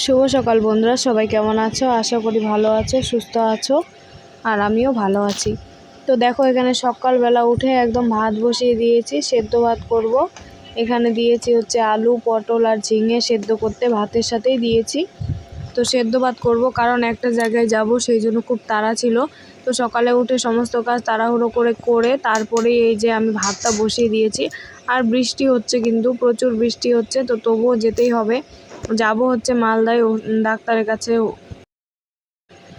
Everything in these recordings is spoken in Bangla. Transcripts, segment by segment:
শুভ সকাল বন্ধুরা, সবাই কেমন আছো? আশা করি ভালো আছো, সুস্থ আছো। আর আমিও ভালো আছি। তো দেখো, এখানে সকালবেলা উঠে একদম ভাত বসিয়ে দিয়েছি, সেদ্ধ ভাত করব। এখানে দিয়েছি হচ্ছে আলু, পটল আর ঝিঙে সেদ্ধ করতে, ভাতের সাথেই দিয়েছি। তো সেদ্ধ ভাত করব, কারণ একটা জায়গায় যাব, সেই জন্য খুব তাড়া ছিল। তো সকালে উঠে সমস্ত কাজ তাড়াহুড়ো করে তারপরে এই যে আমি ভাতটা বসিয়ে দিয়েছি। আর বৃষ্টি হচ্ছে, কিন্তু প্রচুর বৃষ্টি হচ্ছে, তো তবুও যেতেই হবে। যাব হচ্ছে মালদায় ডাক্তারের কাছে।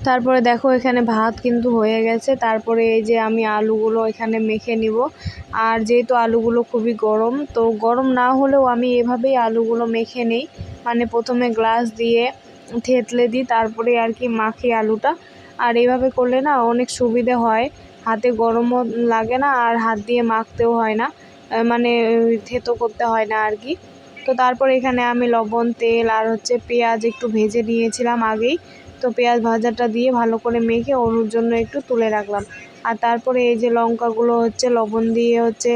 তারপরে দেখো, এখানে ভাত কিন্তু হয়ে গেছে। তারপরে এই যে আমি আলুগুলো এখানে মেখে নিব। আর যেহেতু আলুগুলো খুবই গরম, তো গরম না হলেও আমি এভাবেই আলুগুলো মেখে নেই। মানে প্রথমে গ্লাস দিয়ে থেতলে দিই, তারপরে আর কি মাখি আলুটা। আর এইভাবে করলে না অনেক সুবিধে হয়, হাতে গরমও লাগে না আর হাত দিয়ে মাখতেও হয় না, মানে থেতো করতে হয় না আর কি। তো তারপর এখানে আমি লবণ, তেল আর হচ্ছে পেঁয়াজ একটু ভেজে নিয়েছিলাম আগেই। তো পেঁয়াজ ভাজাটা দিয়ে ভালো করে মেখে অনুর জন্য একটু তুলে রাখলাম। আর তারপরে এই যে লঙ্কাগুলো হচ্ছে লবণ দিয়ে হচ্ছে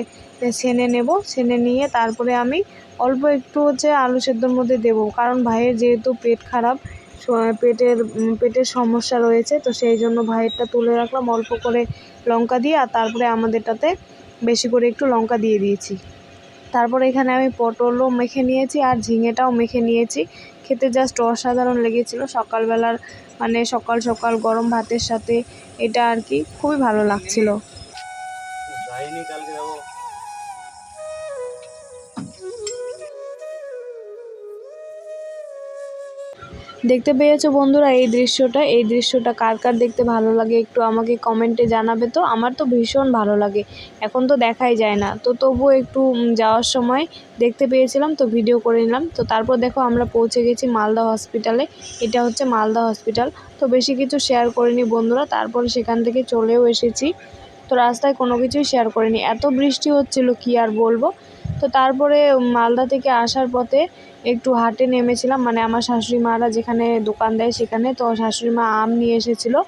ছেনে নেব। ছেনে নিয়ে তারপরে আমি অল্প একটু হচ্ছে আলু সেদ্ধর মধ্যে দেবো, কারণ ভাইয়ের যেহেতু পেট খারাপ, পেটের সমস্যা রয়েছে, তো সেই জন্য ভাইয়েরটা তুলে রাখলাম অল্প করে লঙ্কা দিয়ে। আর তারপরে আমাদেরটাতে বেশি করে একটু লঙ্কা দিয়ে দিয়েছি। তারপরে এখানে আমি পটলও মেখে নিয়েছি আর ঝিঙেটাও মেখে নিয়েছি। খেতে জাস্ট অসাধারণ লেগেছিল সকালবেলার, মানে সকাল সকাল গরম ভাতের সাথে এটা আর কি খুবই ভালো লাগছিল। দেখতে পেয়েছো বন্ধুরা এই দৃশ্যটা কার কার দেখতে ভালো লাগে একটু আমাকে কমেন্টে জানাবে। তো আমার তো ভীষণ ভালো লাগে। এখন তো দেখাই যায় না, তো তবুও একটু যাওয়ার সময় দেখতে পেয়েছিলাম, তো ভিডিও করে নিলাম। তো তারপর দেখো, আমরা পৌঁছে গেছি মালদা হসপিটালে। এটা হচ্ছে মালদা হসপিটাল। তো বেশি কিছু শেয়ার করিনি বন্ধুরা, তারপরে সেখান থেকে চলেও এসেছি। তো রাস্তায় কোনো কিছুই শেয়ার করিনি, এত বৃষ্টি হচ্ছিল কি আর বলবো। তো তারপরে মালদা থেকে আসার পথে একটু হাটে নেমেছিলাম, মানে আমার শাশুড়ি মারা যেখানে দোকান দেয় সেখানে। তো শাশুড়ি মা আম নিয়ে এসেছিলো।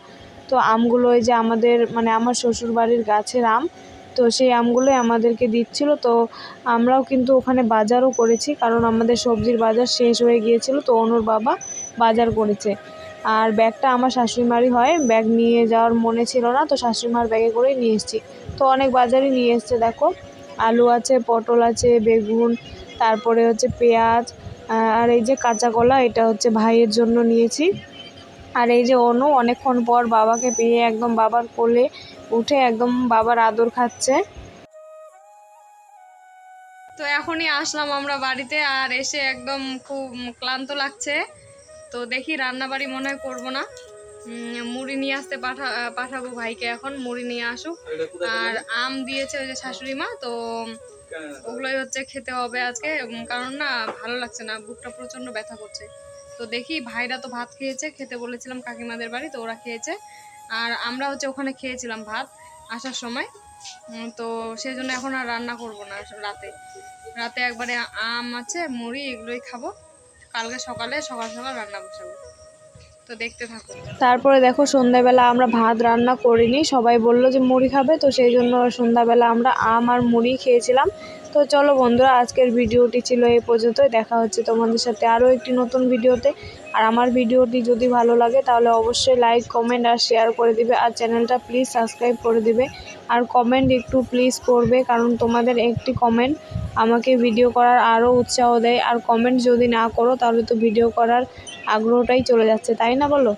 তো আমগুলো এই যে আমাদের, মানে আমার শ্বশুর বাড়ির গাছের আম, তো সেই আমগুলোই আমাদেরকে দিচ্ছিল। তো আমরাও কিন্তু ওখানে বাজারও করেছি, কারণ আমাদের সবজির বাজার শেষ হয়ে গিয়েছিল, তো অনুর বাবা বাজার করেছে। আর ব্যাগটা আমার শাশুড়ি মারই হয়, ব্যাগ নিয়ে যাওয়ার মনে ছিল না, তো শাশুড়ি মার ব্যাগে করেই নিয়ে এসেছি। তো অনেক বাজারই নিয়ে এসছে দেখো, আলু আছে, পটল আছে, বেগুন, তারপরে হচ্ছে পেঁয়াজ, আর এই যে কাঁচা কলা, এটা হচ্ছে ভাইয়ের জন্য নিয়েছি। আর এই যে অনু অনেকক্ষণ পর বাবাকে পেয়ে একদম বাবার কোলে উঠে একদম বাবার আদর খাচ্ছে। তো এখনই আসলাম আমরা বাড়িতে, আর এসে একদম খুব ক্লান্ত লাগছে। তো দেখি রান্নাবাড়ি মনে হয় করবো না, মুড়ি নিয়ে আসতে পাঠাবো ভাইকে, এখন মুড়ি নিয়ে আসুক। আর আম দিয়েছে ওই যে শাশুড়ি মা, তো ওগুলোই হচ্ছে খেতে হবে আজকে, কারণ না ভালো লাগছে না, বুকটা প্রচণ্ড ব্যথা করছে। তো দেখি, ভাইরা তো ভাত খেয়েছে, খেতে বলেছিলাম কাকিমাদের বাড়ি, তো ওরা খেয়েছে। আর আমরা হচ্ছে ওখানে খেয়েছিলাম ভাত আসার সময়। তো সেই জন্য এখন আর রান্না করবো না, রাতে রাতে একবারে আম আছে, মুড়ি, এগুলোই খাবো। কালকে সকাল সকাল রান্না বসাবো। তো দেখতে থাকো। তারপরে দেখো, সন্ধ্যাবেলা আমরা ভাত রান্না করিনি, সবাই বললো যে মুড়ি খাবে, তো সেই জন্য সন্ধ্যাবেলা আমরা আম আর মুড়ি খেয়েছিলাম। তো চলো বন্ধুরা, আজকের ভিডিওটি ছিল এই পর্যন্তই। দেখা হচ্ছে তোমাদের সাথে আরও একটি নতুন ভিডিওতে। আর আমার ভিডিওটি যদি ভালো লাগে তাহলে অবশ্যই লাইক, কমেন্ট আর শেয়ার করে দিবে। আর চ্যানেলটা প্লিজ সাবস্ক্রাইব করে দিবে। আর কমেন্ট একটু প্লিজ করবে, কারণ তোমাদের একটি কমেন্ট আমাকে ভিডিও করার আরও উৎসাহ দেয়। আর কমেন্ট যদি না করো তাহলে তো ভিডিও করার আগ্রহটাই চলে যাচ্ছে, তাই না বলো?